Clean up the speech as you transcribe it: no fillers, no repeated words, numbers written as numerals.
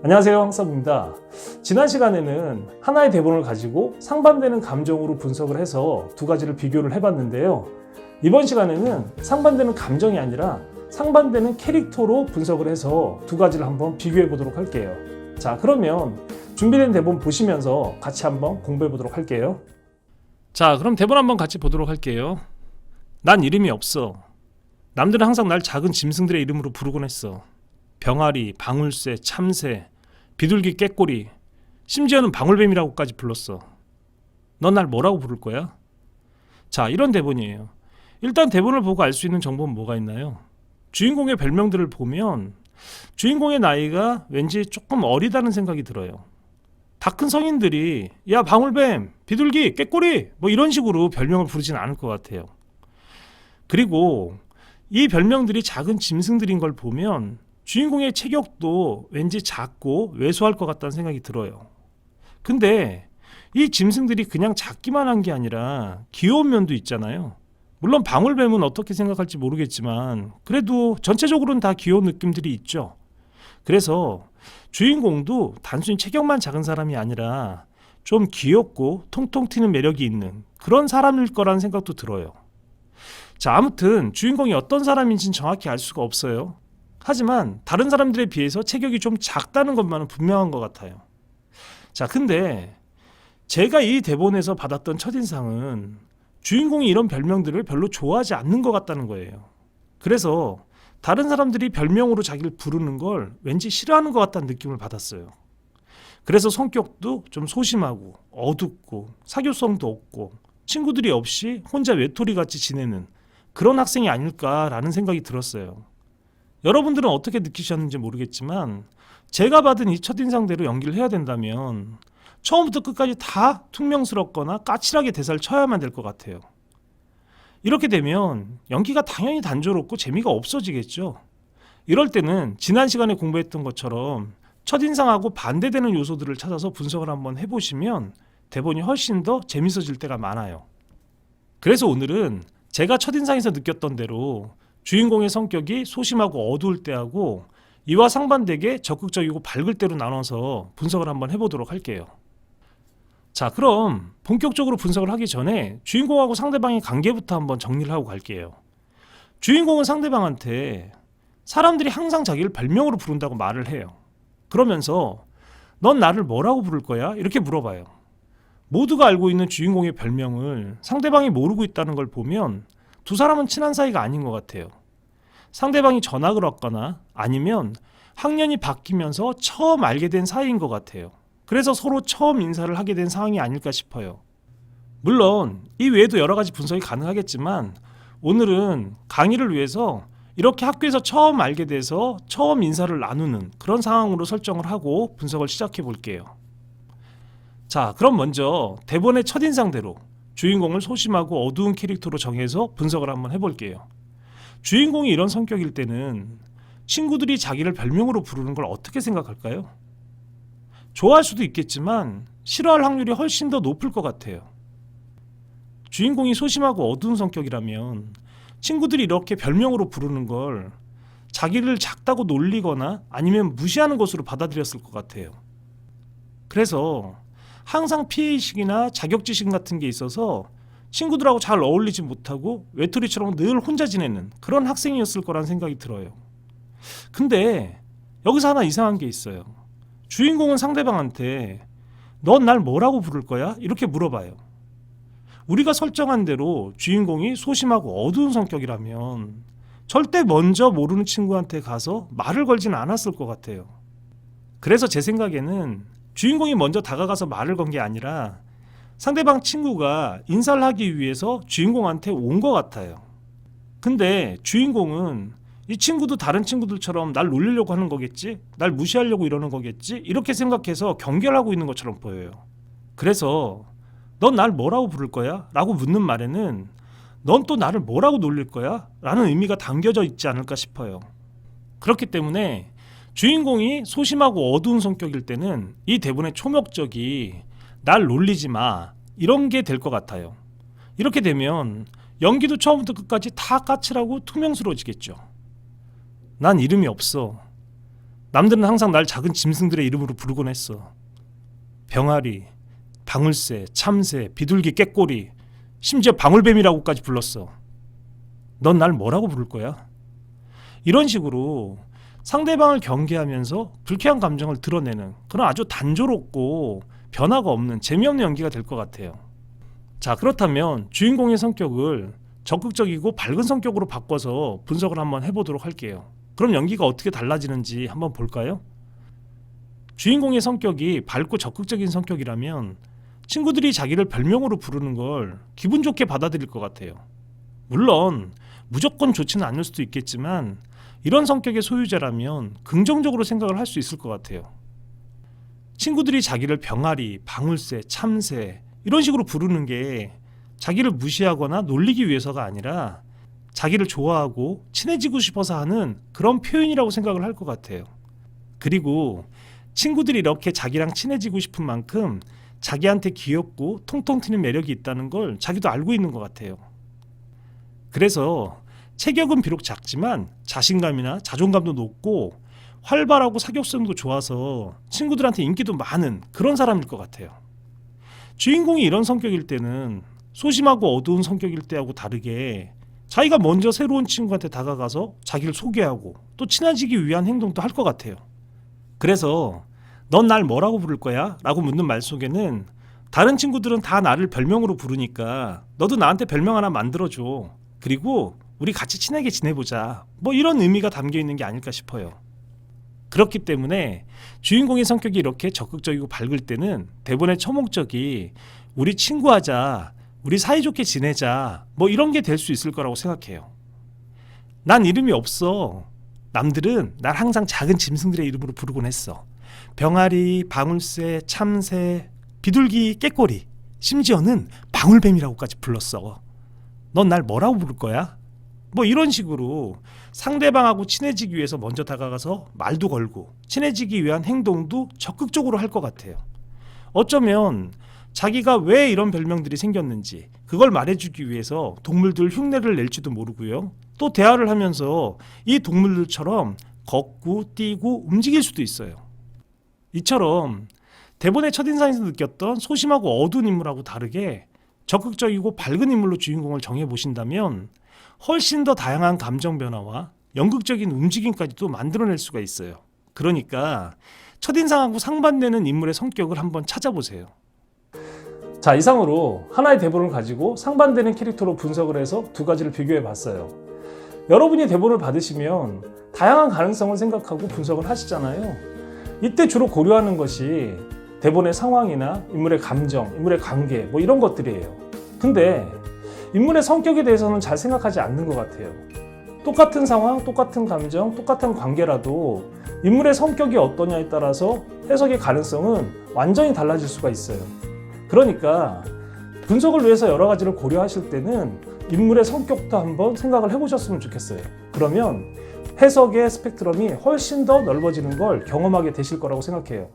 안녕하세요, 황사부입니다. 지난 시간에는 하나의 대본을 가지고 상반되는 감정으로 분석을 해서 두 가지를 비교를 해봤는데요. 이번 시간에는 상반되는 감정이 아니라 상반되는 캐릭터로 분석을 해서 두 가지를 한번 비교해 보도록 할게요. 자, 그러면 준비된 대본 보시면서 같이 한번 공부해 보도록 할게요. 자, 그럼 대본 한번 같이 보도록 할게요. 난 이름이 없어. 남들은 항상 날 작은 짐승들의 이름으로 부르곤 했어. 병아리, 방울새, 참새, 비둘기, 깨꼬리, 심지어는 방울뱀이라고까지 불렀어. 넌 날 뭐라고 부를 거야? 자, 이런 대본이에요. 일단 대본을 보고 알 수 있는 정보는 뭐가 있나요? 주인공의 별명들을 보면 주인공의 나이가 왠지 조금 어리다는 생각이 들어요. 다 큰 성인들이 야 방울뱀, 비둘기, 깨꼬리 뭐 이런 식으로 별명을 부르진 않을 것 같아요. 그리고 이 별명들이 작은 짐승들인 걸 보면 주인공의 체격도 왠지 작고 왜소할 것 같다는 생각이 들어요. 근데 이 짐승들이 그냥 작기만 한 게 아니라 귀여운 면도 있잖아요. 물론 방울뱀은 어떻게 생각할지 모르겠지만 그래도 전체적으로는 다 귀여운 느낌들이 있죠. 그래서 주인공도 단순히 체격만 작은 사람이 아니라 좀 귀엽고 통통 튀는 매력이 있는 그런 사람일 거라는 생각도 들어요. 자, 아무튼 주인공이 어떤 사람인지는 정확히 알 수가 없어요. 하지만 다른 사람들에 비해서 체격이 좀 작다는 것만은 분명한 것 같아요. 자, 근데 제가 이 대본에서 받았던 첫인상은 주인공이 이런 별명들을 별로 좋아하지 않는 것 같다는 거예요. 그래서 다른 사람들이 별명으로 자기를 부르는 걸 왠지 싫어하는 것 같다는 느낌을 받았어요. 그래서 성격도 좀 소심하고 어둡고 사교성도 없고 친구들이 없이 혼자 외톨이같이 지내는 그런 학생이 아닐까라는 생각이 들었어요. 여러분들은 어떻게 느끼셨는지 모르겠지만 제가 받은 이 첫인상대로 연기를 해야 된다면 처음부터 끝까지 다 퉁명스럽거나 까칠하게 대사를 쳐야만 될 것 같아요. 이렇게 되면 연기가 당연히 단조롭고 재미가 없어지겠죠. 이럴 때는 지난 시간에 공부했던 것처럼 첫인상하고 반대되는 요소들을 찾아서 분석을 한번 해보시면 대본이 훨씬 더 재밌어질 때가 많아요. 그래서 오늘은 제가 첫인상에서 느꼈던 대로 주인공의 성격이 소심하고 어두울 때하고 이와 상반되게 적극적이고 밝을 때로 나눠서 분석을 한번 해보도록 할게요. 자, 그럼 본격적으로 분석을 하기 전에 주인공하고 상대방의 관계부터 한번 정리를 하고 갈게요. 주인공은 상대방한테 사람들이 항상 자기를 별명으로 부른다고 말을 해요. 그러면서 넌 나를 뭐라고 부를 거야? 이렇게 물어봐요. 모두가 알고 있는 주인공의 별명을 상대방이 모르고 있다는 걸 보면 두 사람은 친한 사이가 아닌 것 같아요. 상대방이 전학을 왔거나 아니면 학년이 바뀌면서 처음 알게 된 사이인 것 같아요. 그래서 서로 처음 인사를 하게 된 상황이 아닐까 싶어요. 물론 이 외에도 여러 가지 분석이 가능하겠지만 오늘은 강의를 위해서 이렇게 학교에서 처음 알게 돼서 처음 인사를 나누는 그런 상황으로 설정을 하고 분석을 시작해 볼게요. 자, 그럼 먼저 대본의 첫인상대로 주인공을 소심하고 어두운 캐릭터로 정해서 분석을 한번 해볼게요. 주인공이 이런 성격일 때는 친구들이 자기를 별명으로 부르는 걸 어떻게 생각할까요? 좋아할 수도 있겠지만 싫어할 확률이 훨씬 더 높을 것 같아요. 주인공이 소심하고 어두운 성격이라면 친구들이 이렇게 별명으로 부르는 걸 자기를 작다고 놀리거나 아니면 무시하는 것으로 받아들였을 것 같아요. 그래서 항상 피해의식이나 자격지심 같은 게 있어서 친구들하고 잘 어울리지 못하고 외톨이처럼 늘 혼자 지내는 그런 학생이었을 거란 생각이 들어요. 근데 여기서 하나 이상한 게 있어요. 주인공은 상대방한테 넌 날 뭐라고 부를 거야? 이렇게 물어봐요. 우리가 설정한 대로 주인공이 소심하고 어두운 성격이라면 절대 먼저 모르는 친구한테 가서 말을 걸지는 않았을 것 같아요. 그래서 제 생각에는 주인공이 먼저 다가가서 말을 건 게 아니라 상대방 친구가 인사를 하기 위해서 주인공한테 온 것 같아요. 근데 주인공은 이 친구도 다른 친구들처럼 날 놀리려고 하는 거겠지? 날 무시하려고 이러는 거겠지? 이렇게 생각해서 경계하고 있는 것처럼 보여요. 그래서 넌 날 뭐라고 부를 거야? 라고 묻는 말에는 넌 또 나를 뭐라고 놀릴 거야? 라는 의미가 담겨져 있지 않을까 싶어요. 그렇기 때문에 주인공이 소심하고 어두운 성격일 때는 이 대본의 초목적이 날 놀리지 마 이런 게 될 것 같아요. 이렇게 되면 연기도 처음부터 끝까지 다 까칠하고 투명스러워지겠죠. 난 이름이 없어. 남들은 항상 날 작은 짐승들의 이름으로 부르곤 했어. 병아리, 방울새, 참새, 비둘기, 깨꼬리, 심지어 방울뱀이라고까지 불렀어. 넌 날 뭐라고 부를 거야? 이런 식으로 상대방을 경계하면서 불쾌한 감정을 드러내는 그런 아주 단조롭고 변화가 없는 재미없는 연기가 될 것 같아요. 자, 그렇다면 주인공의 성격을 적극적이고 밝은 성격으로 바꿔서 분석을 한번 해보도록 할게요. 그럼 연기가 어떻게 달라지는지 한번 볼까요? 주인공의 성격이 밝고 적극적인 성격이라면 친구들이 자기를 별명으로 부르는 걸 기분 좋게 받아들일 것 같아요. 물론 무조건 좋지는 않을 수도 있겠지만 이런 성격의 소유자라면 긍정적으로 생각을 할 수 있을 것 같아요. 친구들이 자기를 병아리, 방울새, 참새 이런 식으로 부르는 게 자기를 무시하거나 놀리기 위해서가 아니라 자기를 좋아하고 친해지고 싶어서 하는 그런 표현이라고 생각을 할 것 같아요. 그리고 친구들이 이렇게 자기랑 친해지고 싶은 만큼 자기한테 귀엽고 통통 튀는 매력이 있다는 걸 자기도 알고 있는 것 같아요. 그래서 체격은 비록 작지만 자신감이나 자존감도 높고 활발하고 사교성도 좋아서 친구들한테 인기도 많은 그런 사람일 것 같아요. 주인공이 이런 성격일 때는 소심하고 어두운 성격일 때하고 다르게 자기가 먼저 새로운 친구한테 다가가서 자기를 소개하고 또 친해지기 위한 행동도 할 것 같아요. 그래서 넌 날 뭐라고 부를 거야? 라고 묻는 말 속에는 다른 친구들은 다 나를 별명으로 부르니까 너도 나한테 별명 하나 만들어줘. 그리고 우리 같이 친하게 지내보자. 뭐 이런 의미가 담겨 있는 게 아닐까 싶어요. 그렇기 때문에 주인공의 성격이 이렇게 적극적이고 밝을 때는 대본의 처목적이 우리 친구하자, 우리 사이좋게 지내자 뭐 이런 게 될 수 있을 거라고 생각해요. 난 이름이 없어. 남들은 날 항상 작은 짐승들의 이름으로 부르곤 했어. 병아리, 방울새, 참새, 비둘기, 깨꼬리, 심지어는 방울뱀이라고까지 불렀어. 넌 날 뭐라고 부를 거야? 뭐 이런 식으로 상대방하고 친해지기 위해서 먼저 다가가서 말도 걸고 친해지기 위한 행동도 적극적으로 할 것 같아요. 어쩌면 자기가 왜 이런 별명들이 생겼는지 그걸 말해주기 위해서 동물들 흉내를 낼지도 모르고요. 또 대화를 하면서 이 동물들처럼 걷고 뛰고 움직일 수도 있어요. 이처럼 대본의 첫인상에서 느꼈던 소심하고 어두운 인물하고 다르게 적극적이고 밝은 인물로 주인공을 정해보신다면 훨씬 더 다양한 감정 변화와 연극적인 움직임까지도 만들어낼 수가 있어요. 그러니까 첫인상하고 상반되는 인물의 성격을 한번 찾아보세요. 자, 이상으로 하나의 대본을 가지고 상반되는 캐릭터로 분석을 해서 두 가지를 비교해 봤어요. 여러분이 대본을 받으시면 다양한 가능성을 생각하고 분석을 하시잖아요. 이때 주로 고려하는 것이 대본의 상황이나 인물의 감정, 인물의 관계 뭐 이런 것들이에요. 근데 인물의 성격에 대해서는 잘 생각하지 않는 것 같아요. 똑같은 상황, 똑같은 감정, 똑같은 관계라도 인물의 성격이 어떠냐에 따라서 해석의 가능성은 완전히 달라질 수가 있어요. 그러니까 분석을 위해서 여러 가지를 고려하실 때는 인물의 성격도 한번 생각을 해보셨으면 좋겠어요. 그러면 해석의 스펙트럼이 훨씬 더 넓어지는 걸 경험하게 되실 거라고 생각해요.